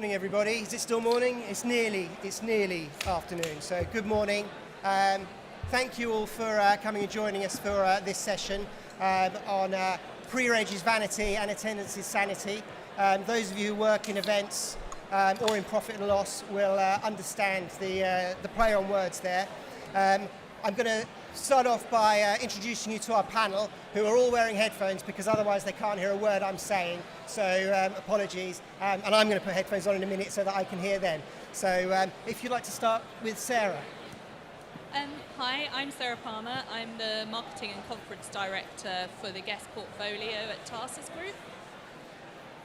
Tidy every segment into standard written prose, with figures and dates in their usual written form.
Morning, everybody. Is it still morning? It's nearly afternoon. So good morning. Thank you all for coming and joining us for this session on Pre-reg is vanity and attendance is sanity. Those of you who work in events or in profit and loss will understand the play on words there. I'm going to start off by introducing you to our panel, who are all wearing headphones because otherwise they can't hear a word I'm saying. So apologies. And I'm going to put headphones on in a minute so that I can hear them. So if you'd like to start with Sarah. Hi, I'm Sarah Palmer. I'm the Marketing and Conference Director for the guest portfolio at Tarsus Group.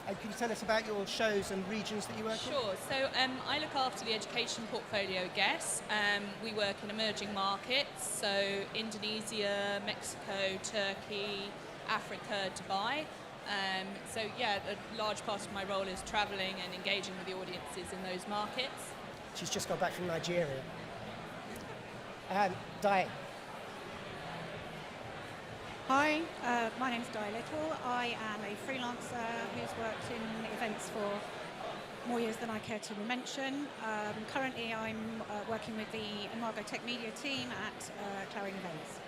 Can you tell us about your shows and regions that you work in? Sure. So I look after the education portfolio guests. We work in emerging markets, so Indonesia, Mexico, Turkey, Africa, Dubai. So yeah, a large part of my role is travelling and engaging with the audiences in those markets. She's just got back from Nigeria. Diane. Hi, my name's Di Little. I am a freelancer who's worked in events for more years than I care to mention. Currently I'm working with the Imago Tech Media team at Clarion Events.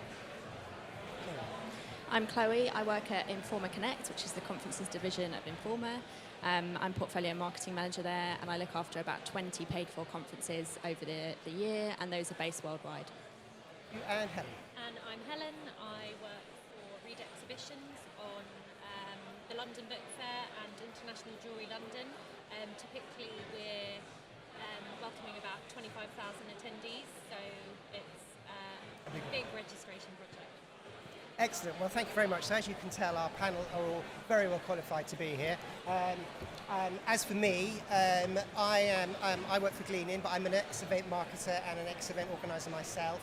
I'm Chloe. I work at Informa Connect, which is the conferences division of Informa. I'm portfolio marketing manager there, and I look after about 20 paid-for conferences over the year, and those are based worldwide. You and Helen. And I'm Helen. I work for Read Exhibitions on the London Book Fair and International Jewellery London. Typically we're welcoming about 25,000 attendees, so it's a big registration project. Excellent. Well, thank you very much. So as you can tell, our panel are all very well qualified to be here. As for me, I work for Gleanin, but I'm an ex-event marketer and an ex-event organiser myself.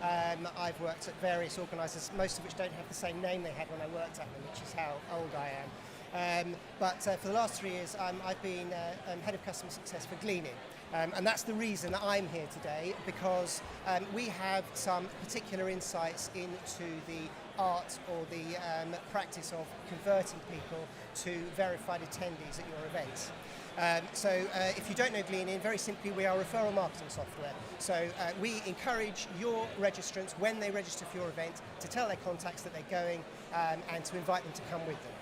I've worked at various organisers, most of which don't have the same name they had when I worked at them, which is how old I am. But for the last 3 years, I've been Head of Customer Success for Gleanin. And that's the reason that I'm here today, because we have some particular insights into the art or the practice of converting people to verified attendees at your events. So if you don't know Gleanin, very simply we are referral marketing software. So we encourage your registrants, when they register for your event, to tell their contacts that they're going and to invite them to come with them.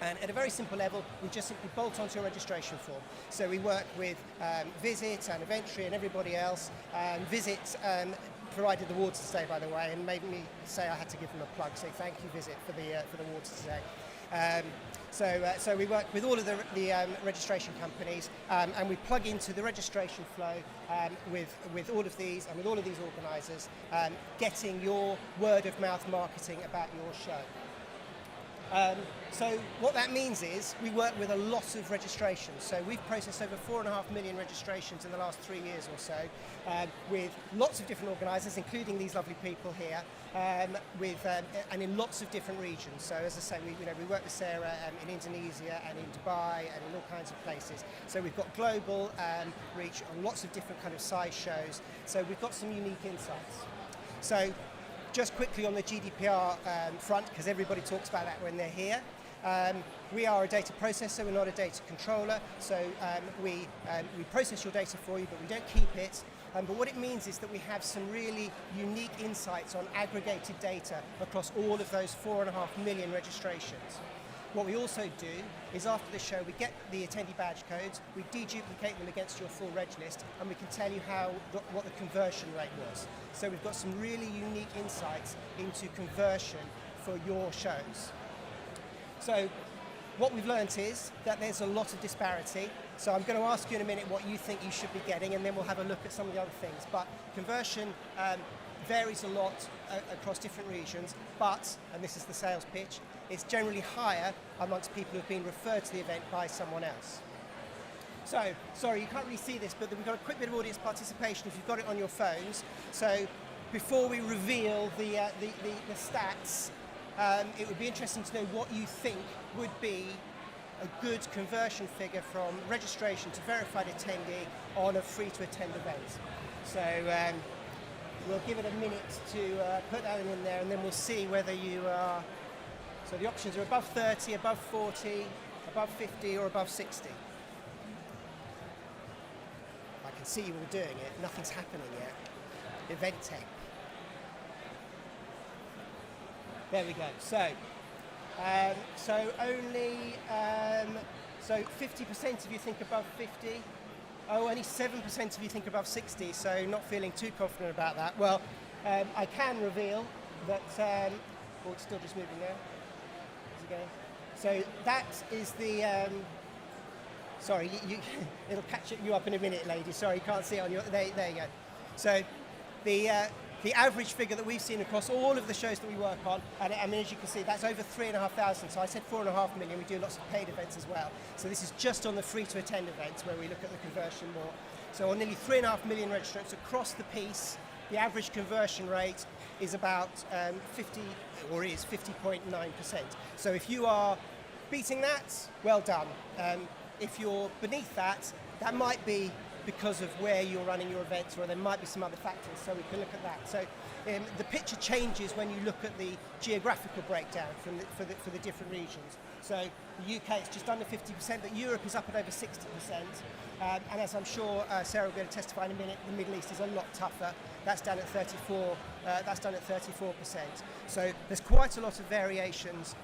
And at a very simple level, we just simply bolt onto your registration form. So we work with Visit and Eventry and everybody else. Visit provided the water today, by the way, and made me say I had to give them a plug. So thank you, Visit, for the water today. So we work with all of the registration companies, and we plug into the registration flow with all of these and with all of these organisers, getting your word of mouth marketing about your show. So what that means is we work with a lot of registrations. So we've processed over 4.5 million registrations in the last 3 years or so, with lots of different organisers, including these lovely people here, and in lots of different regions. So as I say, we work with Sarah in Indonesia and in Dubai and in all kinds of places. So we've got global reach on lots of different kind of size shows. So we've got some unique insights. So just quickly on the GDPR front, because everybody talks about that when they're here. We are a data processor, we're not a data controller, so we process your data for you, but we don't keep it. But what it means is that we have some really unique insights on aggregated data across all of those 4.5 million registrations. What we also do is after the show we get the attendee badge codes, we deduplicate them against your full reg list, and we can tell you what the conversion rate was. So we've got some really unique insights into conversion for your shows. So what we've learnt is that there's a lot of disparity. So I'm going to ask you in a minute what you think you should be getting, and then we'll have a look at some of the other things. But conversion varies a lot across different regions, but, and this is the sales pitch, it's generally higher amongst people who've been referred to the event by someone else. So, sorry, you can't really see this, but we've got a quick bit of audience participation if you've got it on your phones. So before we reveal the stats, it would be interesting to know what you think would be a good conversion figure from registration to verified attendee on a free-to-attend event. So we'll give it a minute to put that in there, and then we'll see whether you are... So the options are above 30, above 40, above 50, or above 60. can see you all doing it. Nothing's happening yet. Event tech. There we go. So, so 50% of you think above 50. Oh, only 7% of you think above 60. So, not feeling too confident about that. Well, I can reveal that. Oh, it's still just moving now. Is it going? So that is the. Sorry, it'll catch you up in a minute, ladies. Sorry, you can't see it on your. There you go. So, the average figure that we've seen across all of the shows that we work on, and I mean, as you can see, that's over 3,500. So I said 4.5 million. We do lots of paid events as well. So this is just on the free to attend events where we look at the conversion more. So on nearly 3.5 million registrants across the piece, the average conversion rate is about 50.9%. So if you are beating that, well done. If you're beneath that, that might be because of where you're running your events, or there might be some other factors, so we can look at that. So the picture changes when you look at the geographical breakdown for the different regions. So the UK is just under 50%, but Europe is up at over 60%. And as I'm sure Sarah will be able to testify in a minute, the Middle East is a lot tougher. That's down at 34%. So there's quite a lot of variations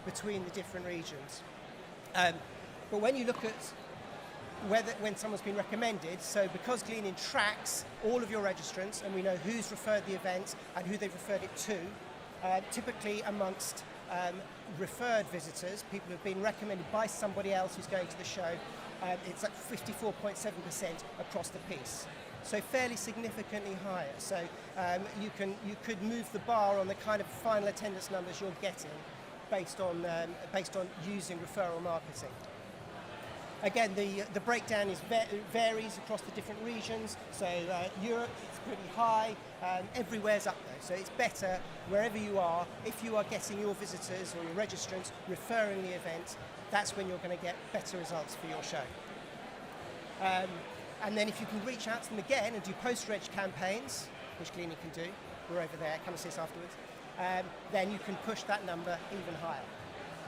between the different regions. But when you look at when someone's been recommended, so because Gleanin tracks all of your registrants and we know who's referred the event and who they've referred it to, typically amongst referred visitors, people who've been recommended by somebody else who's going to the show, it's like 54.7% across the piece. So fairly significantly higher. So you could move the bar on the kind of final attendance numbers you're getting based on using referral marketing. Again, the breakdown varies across the different regions. So Europe, it's pretty high. Everywhere's up there. So it's better wherever you are. If you are getting your visitors or your registrants referring the event, that's when you're going to get better results for your show. And then if you can reach out to them again and do post-reg campaigns, which Gleanin can do, we're over there, come and see us afterwards, then you can push that number even higher.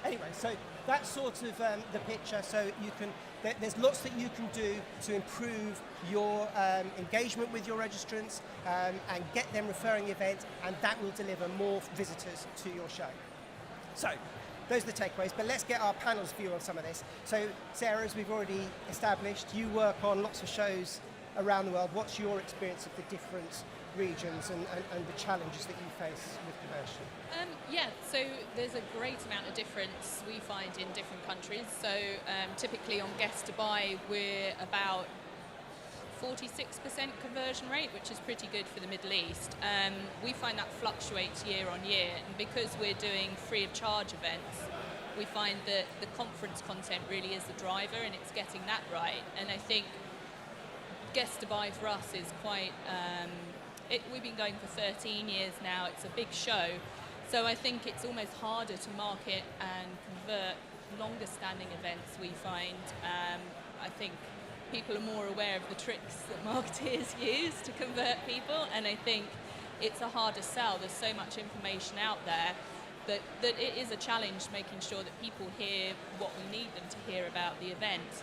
Anyway, so that's sort of the picture. So you can, there's lots that you can do to improve your engagement with your registrants and get them referring the event, and that will deliver more visitors to your show. So those are the takeaways, but let's get our panel's view on some of this. So Sarah, as we've already established, you work on lots of shows around the world. What's your experience of the different regions and the challenges that you face with conversion? Yeah, so there's a great amount of difference we find in different countries. So typically on guest to buy, we're about 46% conversion rate, which is pretty good for the Middle East. We find that fluctuates year on year, and because we're doing free of charge events, we find that the conference content really is the driver, and it's getting that right. And I think guest to buy for us is quite, we've been going for 13 years now, it's a big show, so I think it's almost harder to market and convert longer standing events, we find. I think people are more aware of the tricks that marketers use to convert people, and I think it's a harder sell. There's so much information out there that it is a challenge making sure that people hear what we need them to hear about the event.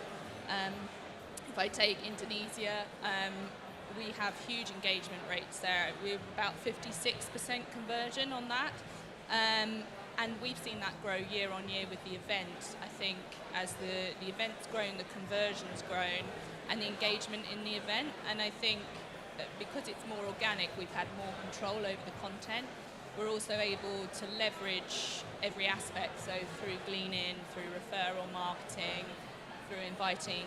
If I take Indonesia, we have huge engagement rates there. We're about 56% conversion on that. And we've seen that grow year on year with the event. I think as the event's grown, the conversion's grown, and the engagement in the event. And I think that because it's more organic, we've had more control over the content. We're also able to leverage every aspect, so through Gleanin, through referral marketing, through inviting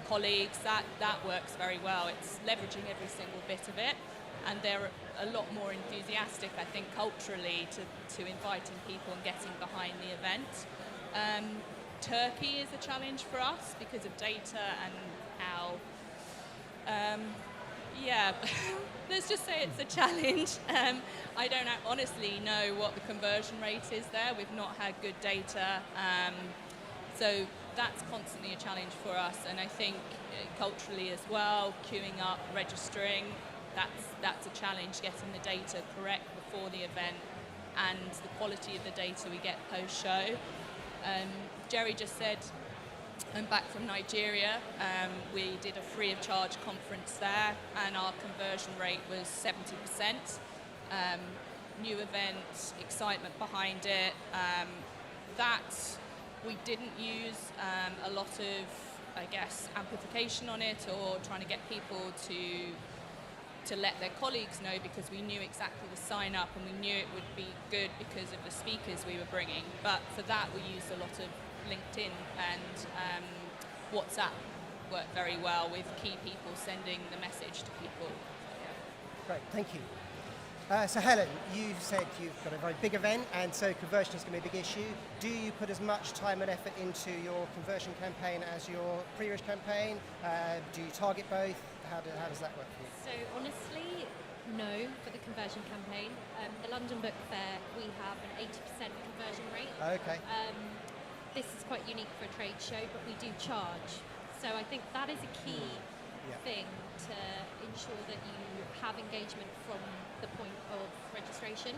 colleagues, that works very well. It's leveraging every single bit of it, and they're a lot more enthusiastic, I think, culturally to inviting people and getting behind the event. Turkey is a challenge for us because of data and how, let's just say it's a challenge. I don't honestly know what the conversion rate is there. We've not had good data. So that's constantly a challenge for us, and I think culturally as well, queuing up, registering, that's a challenge, getting the data correct before the event and the quality of the data we get post-show. Gerry just said I'm back from Nigeria. We did a free of charge conference there, and our conversion rate was 70%. New event, excitement behind it. That we didn't use a lot of, I guess, amplification on it, or trying to get people to let their colleagues know, because we knew exactly the sign up and we knew it would be good because of the speakers we were bringing. But for that we used a lot of LinkedIn and WhatsApp worked very well with key people sending the message to people. Great, thank you. So Helen, you said you've got a very big event, and so conversion is going to be a big issue. Do you put as much time and effort into your conversion campaign as your pre-reg campaign? Do you target both? How does that work for you? So honestly, no for the conversion campaign. The London Book Fair, we have an 80% conversion rate. Okay. This is quite unique for a trade show, but we do charge. So I think that is a key thing to ensure that you have engagement from the point of registration.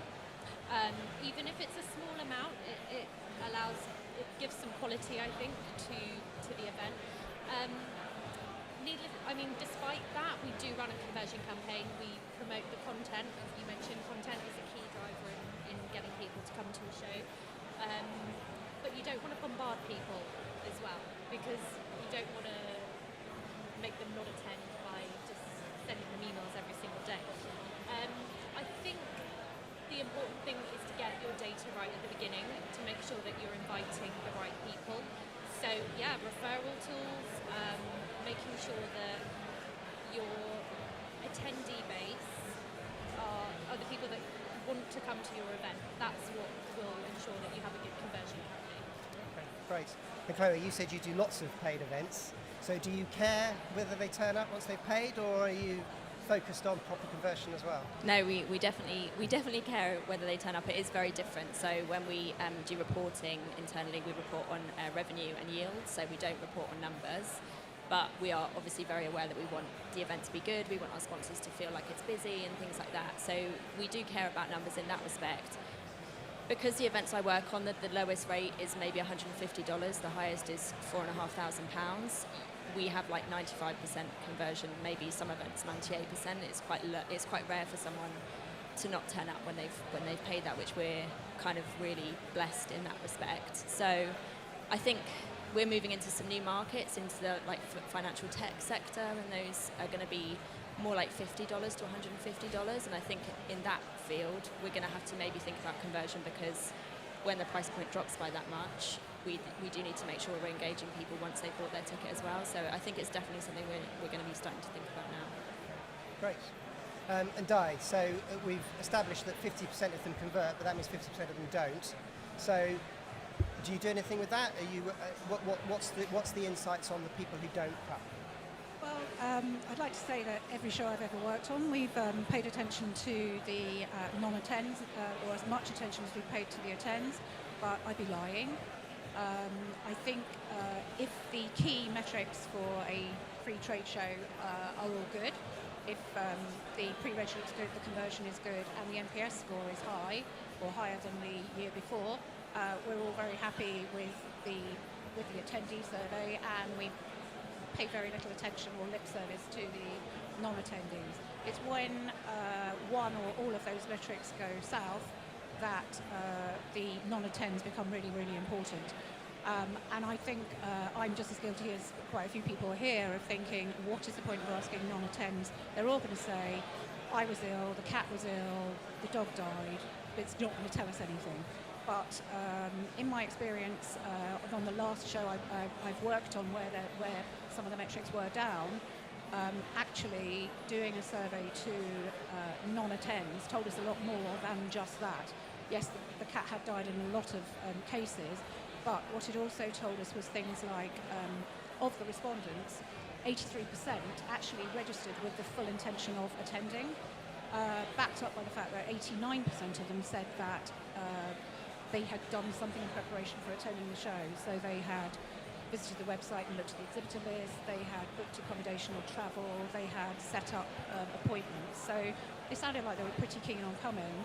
Even if it's a small amount, it gives some quality, I think, to the event. Despite that, we do run a conversion campaign. We promote the content. As you mentioned, content is a key driver in getting people to come to a show. But you don't want to bombard people as well, because you don't want to make them not attend by just sending them emails every single day. I think the important thing is to get your data right at the beginning, to make sure that you're inviting the right people. So yeah, referral tools, making sure that your attendee base are the people that want to come to your event. That's what will ensure that you have a good conversion campaign. Okay, great. And Chloe, you said you do lots of paid events. So do you care whether they turn up once they've paid, or are you focused on proper conversion as well? No, we definitely care whether they turn up. It is very different. So when we do reporting internally, we report on revenue and yield. So we don't report on numbers, but we are obviously very aware that we want the event to be good. We want our sponsors to feel like it's busy and things like that. So we do care about numbers in that respect. Because the events I work on, the lowest rate is maybe $150. The highest is £4,500. We have like 95% conversion, maybe some events 98%. It's quite rare for someone to not turn up when they've paid that, which we're kind of really blessed in that respect. So I think we're moving into some new markets, into the financial tech sector, and those are going to be more like $50 to $150. And I think in that field we're going to have to maybe think about conversion, because when the price point drops by that much, we do need to make sure we're engaging people once they've bought their ticket as well. So I think it's definitely something we're going to be starting to think about now. Great. And Di, so we've established that 50% of them convert, but that means 50% of them don't. So do you do anything with that? Are you what's the insights on the people who don't come? Well, I'd like to say that every show I've ever worked on, we've paid attention to the non-attends, or as much attention as we've paid to the attends, but I'd be lying. I think if the key metrics for a free trade show are all good, if the pre-reg looks good, the conversion is good, and the NPS score is high, or higher than the year before, we're all very happy with the attendee survey, and we pay very little attention or lip service to the non-attendees. It's when one or all of those metrics go south that the non-attends become really, really important. And I think I'm just as guilty as quite a few people here of thinking, what is the point of asking non-attends? They're all going to say, I was ill, the cat was ill, the dog died, but it's not going to tell us anything. But in my experience, on the last show I've worked on where some of the metrics were down, actually doing a survey to non-attends told us a lot more than just that. Yes, the cat had died in a lot of cases, but what it also told us was things like, of the respondents, 83% actually registered with the full intention of attending, backed up by the fact that 89% of them said that they had done something in preparation for attending the show. So they had visited the website and looked at the exhibitor list, they had booked accommodation or travel, they had set up appointments. So it sounded like they were pretty keen on coming.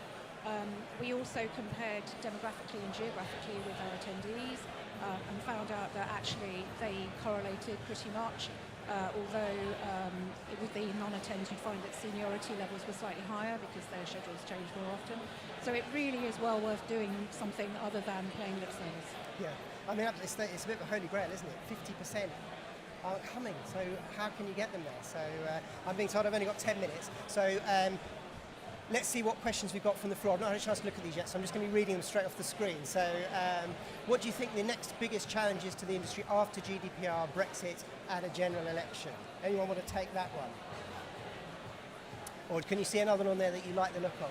We also compared demographically and geographically with our attendees, and found out that actually they correlated pretty much. Although with the non-attends you'd find that seniority levels were slightly higher because their schedules change more often. So it really is well worth doing something other than playing lip service. Yeah, I mean, it's a bit of a holy grail, isn't it? 50% aren't coming, so how can you get them there? So I'm being told I've only got 10 minutes. So let's see what questions we've got from the floor. I've not had a chance to look at these yet, so I'm just going to be reading them straight off the screen. So what do you think the next biggest challenges to the industry after GDPR, Brexit and a general election? Anyone want to take that one? Or can you see another one on there that you like the look of?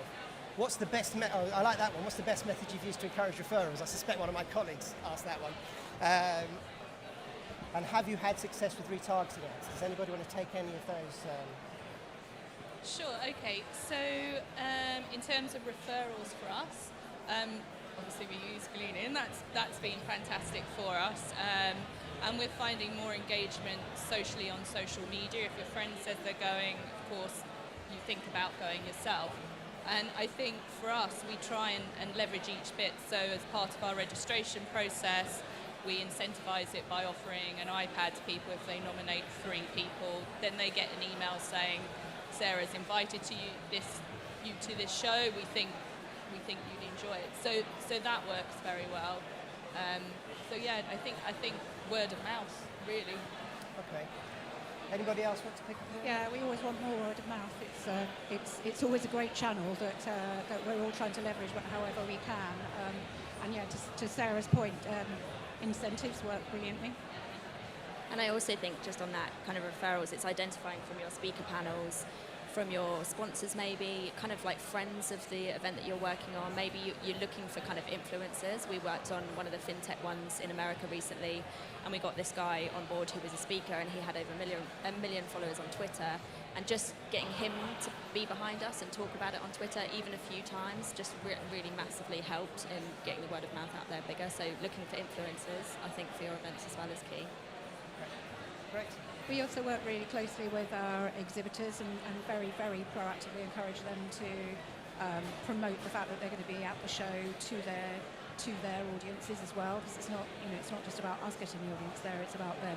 What's the best I like that one. What's the best method you've used to encourage referrals? I suspect one of my colleagues asked that one. And have you had success with retargeting ads? Does anybody want to take any of those? Sure, okay. So in terms of referrals for us, obviously we use Gleanin. That's been fantastic for us. And we're finding more engagement socially on social media. If your friend says they're going, of course, you think about going yourself. And I think for us, we try and leverage each bit. So as part of our registration process, we incentivize it by offering an iPad to people if they nominate 3 people. Then they get an email saying, Sarah's invited you to this show. We think you'd enjoy it. So that works very well. So yeah, I think word of mouth really. Okay. Anybody else want to pick up on that? Yeah, we always want more word of mouth. It's always a great channel that we're all trying to leverage, but however we can. And yeah, to Sarah's point, incentives work brilliantly. And I also think just on that kind of referrals, it's identifying from your speaker panels, from your sponsors maybe, kind of like friends of the event that you're working on. Maybe you're looking for kind of influencers. We worked on one of the fintech ones in America recently, and we got this guy on board who was a speaker, and he had over a million followers on Twitter. And just getting him to be behind us and talk about it on Twitter even a few times just really massively helped in getting the word of mouth out there bigger. So looking for influencers, I think, for your events as well is key. Great. We also work really closely with our exhibitors and very, very proactively encourage them to promote the fact that they're going to be at the show to their audiences as well, because it's not just about us getting the audience there, it's about them.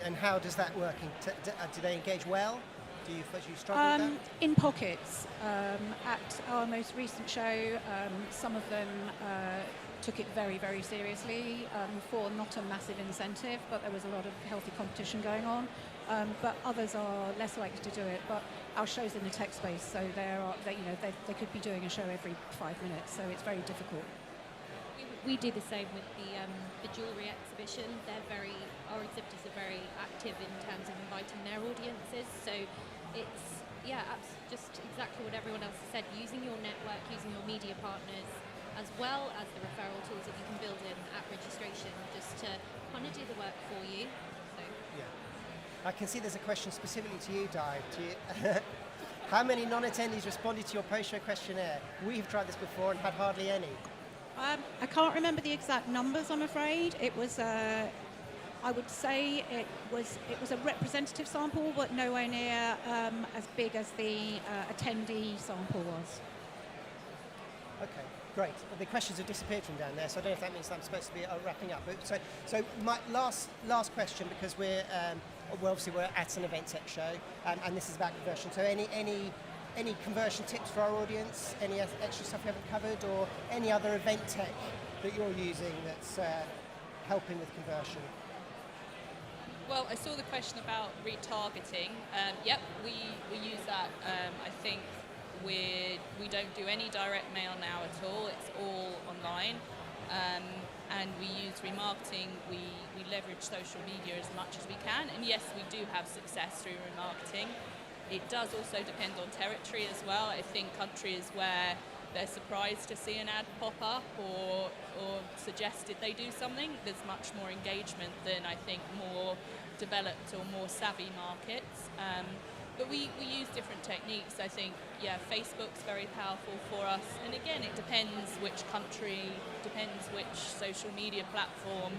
And how does that work? Do they engage well? Do you struggle with that? In pockets. At our most recent show, some of them took it very, very seriously for not a massive incentive, but there was a lot of healthy competition going on. But others are less likely to do it. But our show's in the tech space, so they could be doing a show every 5 minutes, so it's very difficult. We do the same with the jewellery exhibition. Our exhibitors are very active in terms of inviting their audiences. So it's just exactly what everyone else has said. Using your network, using your media partners, as well as the referral tools that you can build in at registration, just to kind of do the work for you. So. Yeah. I can see there's a question specifically to you, Di. How many non-attendees responded to your post-show questionnaire? We've tried this before and had hardly any. I can't remember the exact numbers, I'm afraid. It was, I would say it was a representative sample, but nowhere near as big as the attendee sample was. Okay, great. Well, the questions have disappeared from down there, so I don't know if that means I'm supposed to be wrapping up. But so my last question, because we're at an event tech show, and this is about conversion. So any conversion tips for our audience? Any extra stuff we haven't covered, or any other event tech that you're using that's helping with conversion? Well, I saw the question about retargeting. Yep, we use that. I think we don't do any direct mail now at all. It's all online. And we use remarketing. We leverage social media as much as we can. And yes, we do have success through remarketing. It does also depend on territory as well. I think countries where they're surprised to see an ad pop up or suggested they do something, there's much more engagement than I think more developed or more savvy markets. But we use different techniques. I think, Facebook's very powerful for us. And again, it depends which country, depends which social media platform.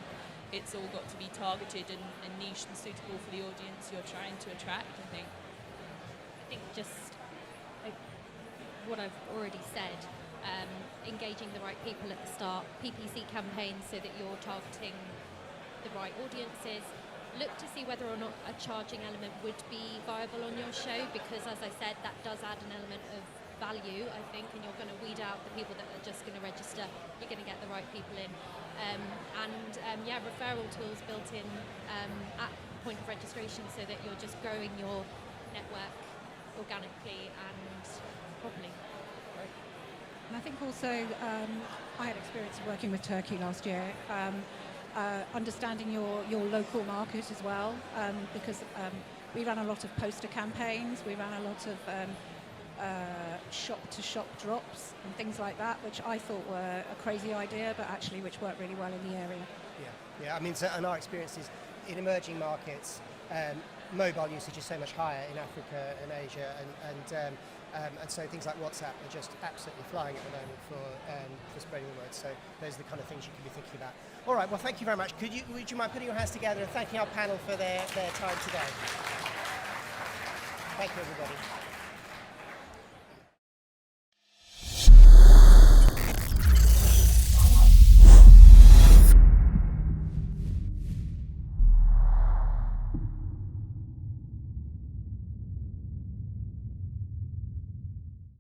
It's all got to be targeted and niche and suitable for the audience you're trying to attract, I think. I think just like what I've already said, engaging the right people at the start, PPC campaigns so that you're targeting the right audiences. Look to see whether or not a charging element would be viable on your show, because as I said, that does add an element of value, I think, and you're going to weed out the people that are just going to register. You're going to get the right people in. Referral tools built in at point of registration so that you're just growing your network organically and properly. And I think also I had experience of working with Turkey last year. Understanding your local market as well, because we ran a lot of poster campaigns, we ran a lot of shop-to-shop drops and things like that, which I thought were a crazy idea, but actually which worked really well in the area. Yeah. I mean, so, and our experience is in emerging markets, mobile usage is so much higher in Africa and Asia, and so things like WhatsApp are just absolutely flying at the moment for spreading the word. So those are the kind of things you can be thinking about. All right, well, thank you very much. Would you mind putting your hands together and thanking our panel for their time today? Thank you, everybody.